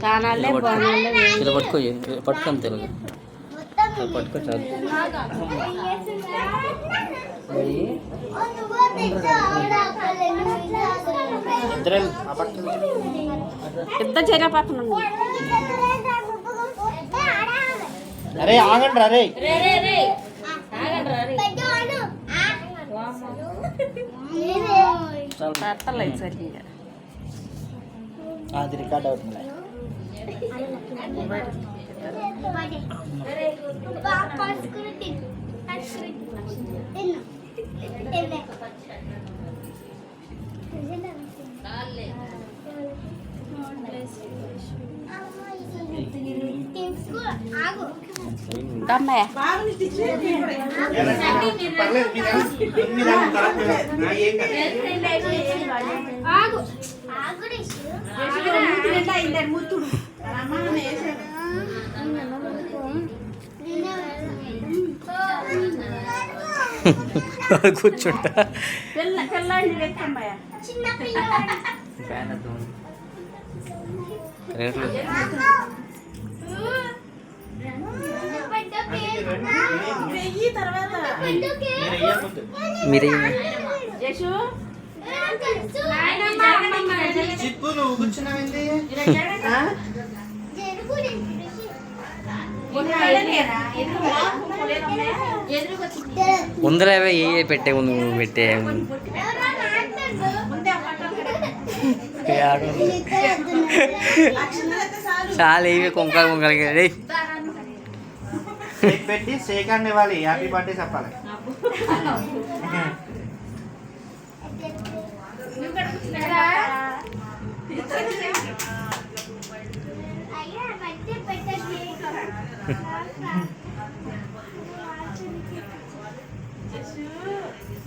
కానాలే ఇలా పట్టుకొని తెలుగు పట్టుకో చాలు. పెద్ద చర్య పక్కన అరే ఆగండి అరే పెట్టలేదు సరిగ్గా అది రికార్డ్ అవుతుంది. కూర్చుంటా మీరే ముందరవే ఏ పెట్టే ముందు పెట్టే చాలా ఇవి కొంకలు కొంకలు పెట్టి సేకండ్ ఇవ్వాలి. హ్యాపీ బర్త్డే చెప్పాలి.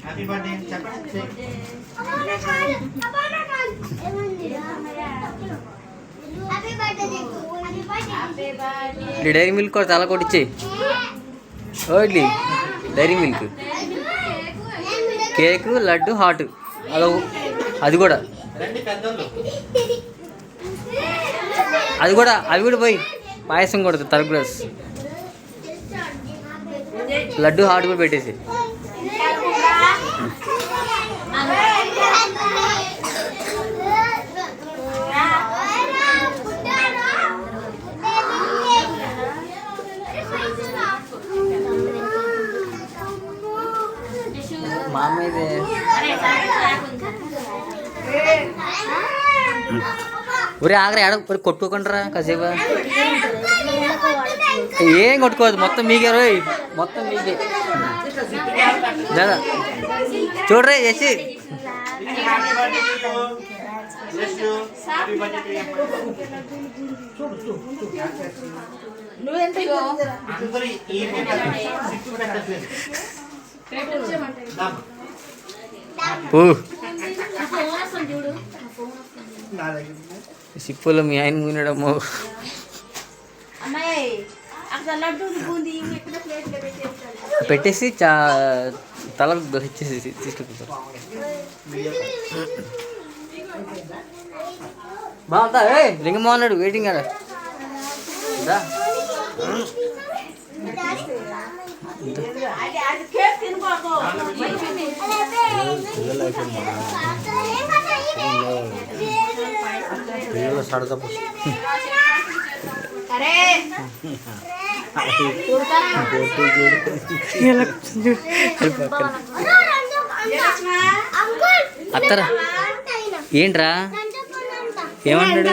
హ్యాపీ బర్త్డే చెప్పండి. డైరీ మిల్క్ కూడా చాలా కొట్టించి ఓట్లీ Dairy Milk cake laddu hat అది కూడా అవి కూడా పోయి పాయసం కొడుతుంది థర్డ్ క్లాస్ లడ్డు హాట్ కూడా పెట్టేసి మామయ్యదే ఒరే ఆగరా ఆడ కొట్టుకోకుండా కాసేపు ఏం కొట్టుకోవద్దు మొత్తం మీకే రోయ్ మొత్తం మీకే దాదా చూడరే చేసి సిప్పులో మీ ఆయన మునడము పెట్టేసి తల ఇచ్చేసి తీసుకెళ్తారు. బాగుందా లింగమ్మ అన్నాడు వెయిటింగ్ ఆడ. అత్తరా ఏంట్రా ఏమంటాడు?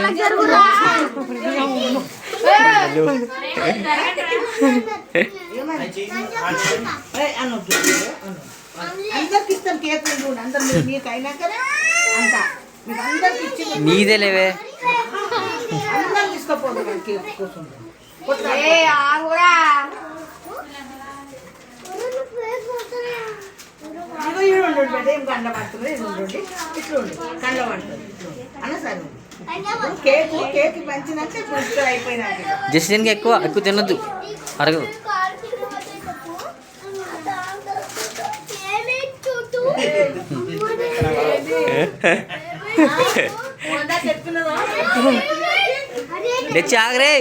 నీదే లేవే కండ పడుతుంది ఇట్లుండి కండ పడుతుంది అన్న సార్ కేకు కేక్ పంచినాక ఇప్పుడు అయిపోయినాక జస్ట్ దీనికి ఎక్కువ ఎక్కువ తినొద్దు అరగదు. తెచ్చి ఆగరే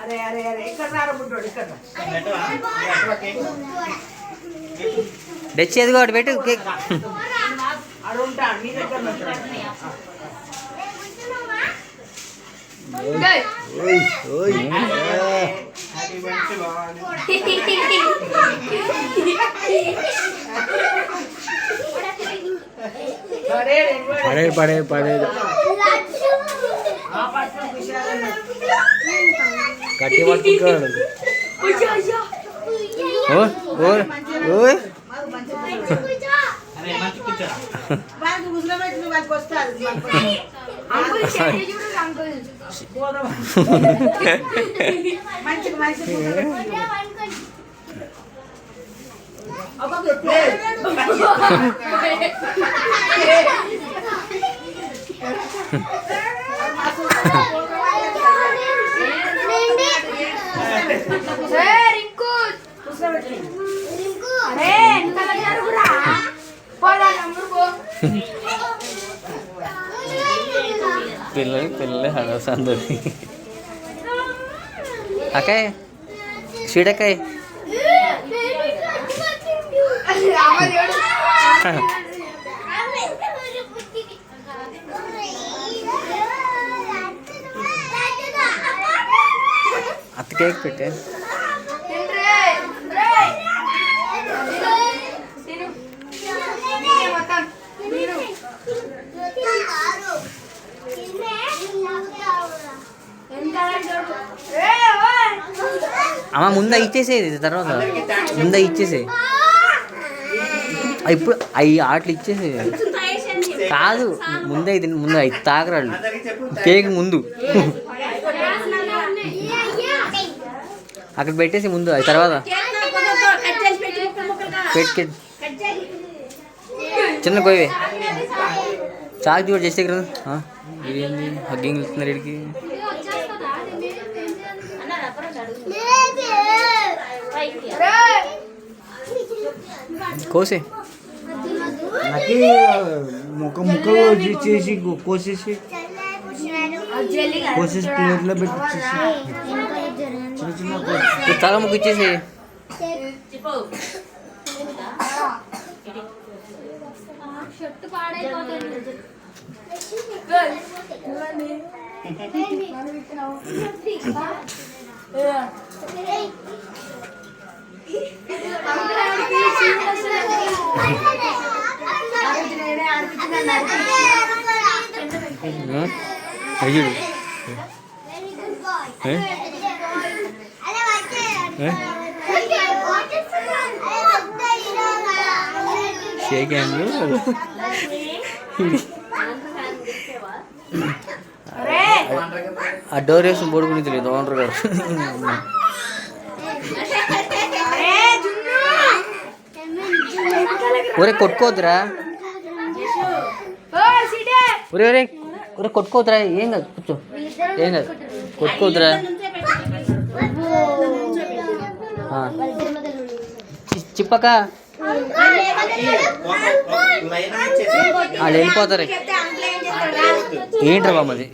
అరే అరే అరే ఇక్కడ రారా బుడ్డోడు ఇక్కడ తెచ్చి ఎదిగో పెట్టు కేక్. అడు ఉంటాడు నీ దగ్గర ఉంటాడు. పడే పడేది గట్టి పట్టుకుంటాడు. వాళ్ళకి ముసలి పెట్టిన వాళ్ళకి వస్తుంది మంచిగా మంచిగా పిల్లలు హడస్ అందరి అక్కాయ్ స్వీట్ అక్కాయ్ అత్త కేక్ పెట్టే అమ్మ ముందా ఇచ్చేసేది తర్వాత ముందా ఇచ్చేసే ఇప్పుడు అవి ఆటలు ఇచ్చేసే కాదు ముందే ముందు అవి తాగరాళ్ళు కేక్ ముందు అక్కడ పెట్టేసి ముందు అది తర్వాత పెట్టి చిన్న కోయవే చాక్ చూడ చేస్తే కదా ఇదేంది హగ్గింగ్ ఇస్తున్నారు ఇడికి కోసే ముక్కలు చేసి కోసేసి ప్లేట్లో పెట్టి చిన్న చిన్న తల ముక్కు ఇచ్చేసి అయ్యుడు షేక్ హ్యాండ్లు ఆ డోర్ వేసి పడుకుని తెలియదు ఓనర్ గారు. ఒరే కొట్టుకోవద్దురా, ఒరే ఒరే ఒరే కొట్టుకోవద్దురా, ఏం కాదు కూర్చో, ఏం కాదు కొట్టుకోవద్దురా. చిప్పక వాళ్ళు వెళ్ళిపోతారు. ఏంట్రా బామ్మ అది?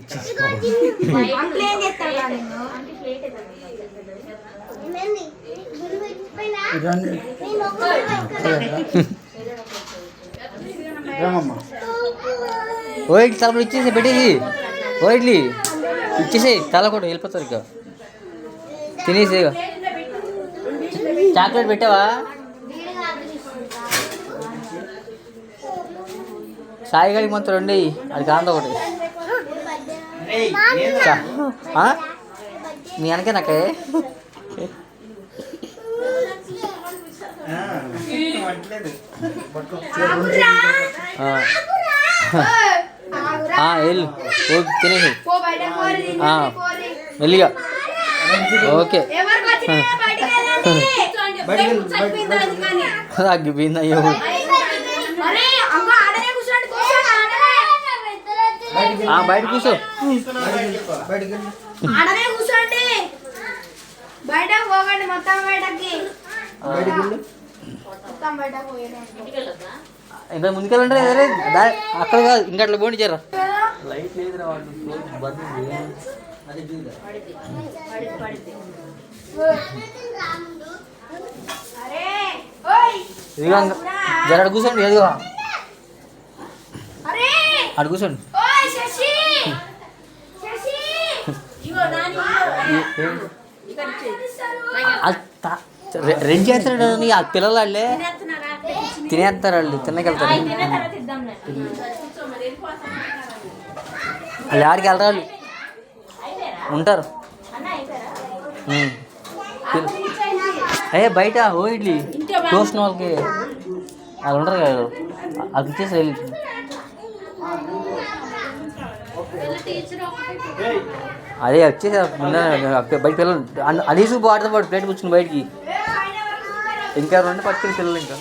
ఓయిట్ తల ఇచ్చేసి పెట్టేసి, ఓయిట్లీ ఇచ్చేసి తల కూడా వెళ్ళిపోతారు. ఇక తినేసి చాక్లెట్ పెట్టావా? సాయి గారికి మొత్తం రండి, అది కాంత ఒకటి మీ వెనకే నాకే. వెళ్ళు తినేసి వెళ్ళిగా. ఓకే తగ్గిపోయింది. అయ్యో బయట కూర్చో, కూర్చోండి, బయట పోకండి మొత్తం బయటకి. ఇంకా ముందుకెళ్ళంటే అక్కడ కాదు, ఇంకా అట్లా పోండి చేరా. లైట్ లేదురా జర అడు కూర్చోండి, ఏదో అడు కూర్చోండి. రెండు చేస్తాడు ఆ పిల్లలు వాళ్ళే తినేస్తారు, వాళ్ళు తిన్నకెళ్తారు. వాళ్ళు ఆడికి వెళ్తారు, వాళ్ళు ఉంటారు. అయ్యే బయట ఓ ఇడ్లీ టోస్ట్ వాళ్ళకి వాళ్ళు ఉంటారు కదా, అది ఇచ్చేసి వెళ్ళి. అదే వచ్చేసి బయట పిల్లలు అది చూపు ఆడుతూ పాటు ప్లేట్ కూర్చుని బయటికి ఇంకా 2 పట్టుకుని పిల్లలు ఇంకా